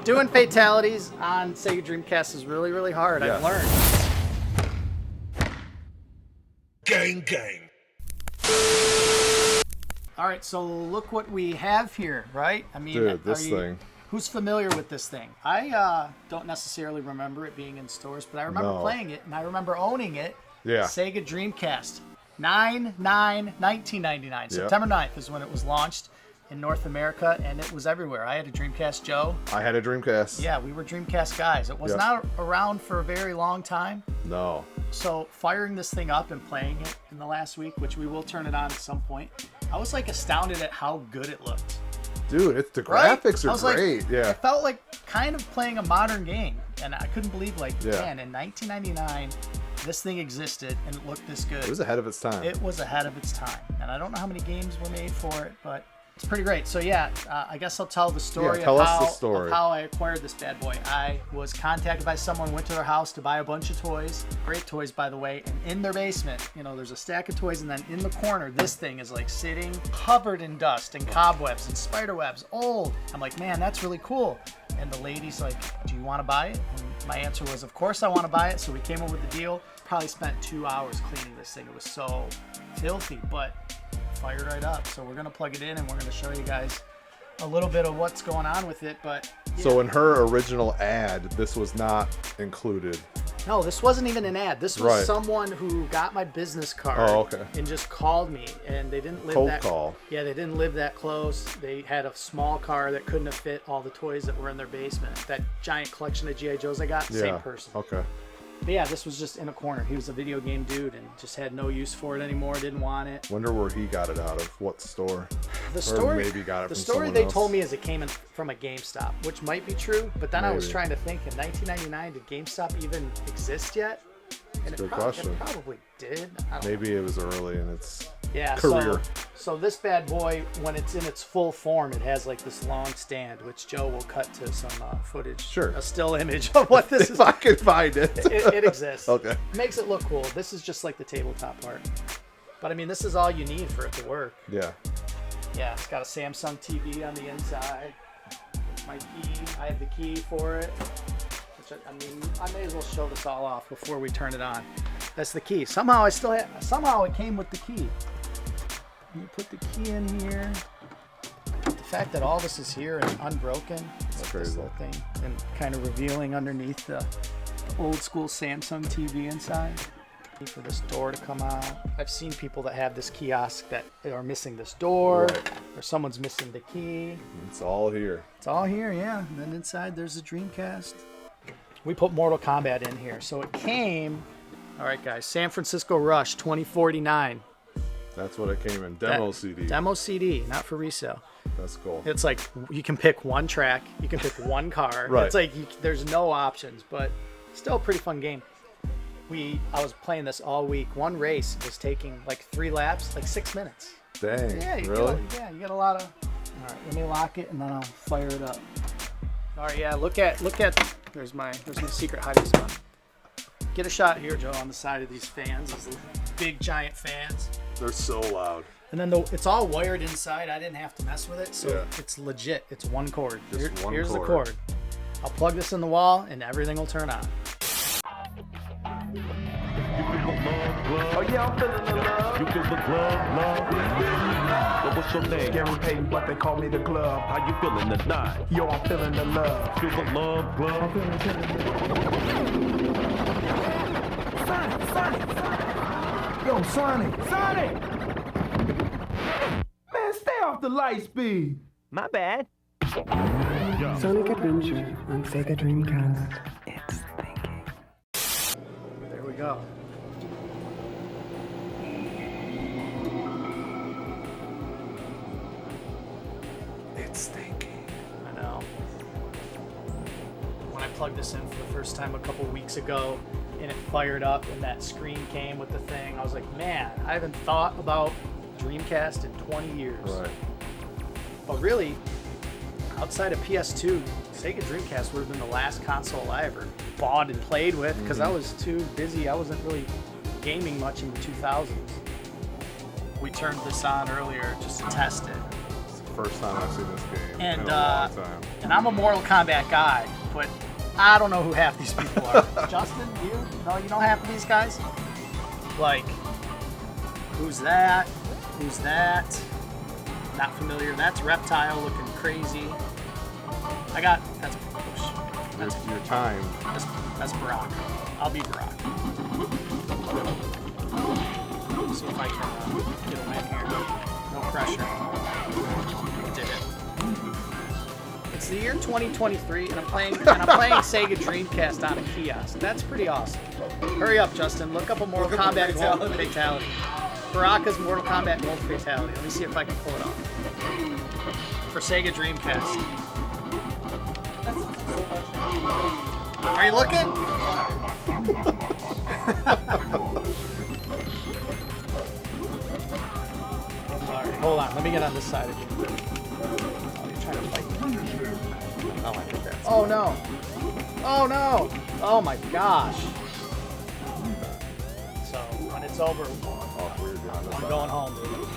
doing fatalities on Sega Dreamcast is really, really hard. Yeah. I've learned. Gang, gang. All right, so look what we have here, right? I mean, Dude, this thing. Who's familiar with this thing? I don't necessarily remember it being in stores, but I remember playing it, and I remember owning it. Yeah. Sega Dreamcast. 9/9/1999. September 9th is when it was launched in North America, and it was everywhere. I had a Dreamcast, Joe. I had a Dreamcast. Yeah, we were Dreamcast guys. It was not around for a very long time. No. So firing this thing up and playing it in the last week, which we will turn it on at some point, I was like astounded at how good it looked. Dude, the graphics are great. Like, yeah. It felt like kind of playing a modern game, and I couldn't believe, like, man, in 1999, this thing existed and it looked this good. It was ahead of its time. It was ahead of its time, and I don't know how many games were made for it, but it's pretty great. So yeah, I guess I'll tell the story, of how I acquired this bad boy. I was contacted by someone, went to their house to buy a bunch of toys, great toys by the way, and in their basement, you know, there's a stack of toys, and then in the corner, this thing is like sitting covered in dust and cobwebs and spider webs, old. I'm like, man, that's really cool. And the lady's like, do you want to buy it? And my answer was, of course I want to buy it. So we came up with the deal. Probably spent 2 hours cleaning this thing. It was so filthy, but fired right up. So we're gonna plug it in and we're gonna show you guys a little bit of what's going on with it. But yeah. So in her original ad, this was not included. No, this wasn't even an ad. This was someone who got my business card and just called me, and they didn't live Yeah, they didn't live that close. They had a small car that couldn't have fit all the toys that were in their basement. That giant collection of G.I. Joes I got, same person. Okay. But yeah, this was just in a corner. He was a video game dude and just had no use for it anymore, didn't want it. Wonder where he got it out of, what store. The story, or maybe got it the from story someone they else. told me is it came in from a GameStop, which might be true, but then I was trying to think, in 1999, did GameStop even exist yet? And Good question. It probably did. I don't Maybe it was early in its yeah, career. So this bad boy, when it's in its full form, it has like this long stand, which Joe will cut to some footage. Sure. A still image of what this is. If I can find it. It exists. Okay. Makes it look cool. This is just like the tabletop part. But I mean, this is all you need for it to work. Yeah. Yeah, it's got a Samsung TV on the inside. My key, I have the key for it. Which I mean, I may as well show this all off before we turn it on. That's the key. Somehow it came with the key. You put the key in here. The fact that all this is here and unbroken, that's like crazy. This little thing, and kind of revealing underneath the old school Samsung TV inside. For this door to come out. I've seen people that have this kiosk that are missing this door, or someone's missing the key. It's all here. It's all here, yeah. And then inside there's the Dreamcast. We put Mortal Kombat in here. So it came, all right guys, San Francisco Rush 2049. That's what it came in. Demo CD. Demo CD, not for resale. That's cool. It's like you can pick one track, you can pick one car. Right. It's like there's no options, but still a pretty fun game. I was playing this all week. One race was taking like 3 laps, like 6 minutes. Dang. Yeah, really? You get a lot of. All right, let me lock it and then I'll fire it up. All right, yeah. Look at. There's my secret hiding spot. Get a shot here, Joe, on the side of these fans. These big giant fans. They're so loud. And then it's all wired inside. I didn't have to mess with it, so it's legit. It's one cord. Here's the cord. I'll plug this in the wall and everything will turn on. Oh yeah, I'm feeling the love. You feel the love. What's your name? Gary Payton, but they call me the glove. How you feeling tonight? Yo, I'm feeling the love. Feel the love, glove. I'm feeling Sonic. Yo, Sonic. Man, stay off the light speed. My bad. Sonic Adventure on Sega Dreamcast. It's thinking. There we go. It's thinking. I know. When I plugged this in for the first time a couple weeks ago and it fired up and that screen came with the thing, I was like, man, I haven't thought about Dreamcast in 20 years. Right. But really, outside of PS2, Sega Dreamcast would have been the last console I ever bought and played with because I was too busy. I wasn't really gaming much in the 2000s. We turned this on earlier just to test it. first time I've seen this game And, in a long time. And I'm a Mortal Kombat guy, but I don't know who half these people are. Justin, you? No, you know half of these guys? Like, who's that? Who's that? Not familiar. That's Reptile looking crazy. That's Your time. That's Brock. I'll be Brock. See if I can get a win here. No pressure. Did it. It's the year 2023, and I'm playing Sega Dreamcast on a kiosk. That's pretty awesome. Hurry up, Justin. Look up a Mortal Kombat Gold Fatality. Baraka's Mortal Kombat Gold Fatality. Let me see if I can pull it off. For Sega Dreamcast. Are you looking? Alright, hold on. Let me get on this side of you. Oh, you're trying to fight me. Oh, I think that's Oh no! Oh no! Oh my gosh! So when it's over, oh, weird. Yeah, I'm going home, dude.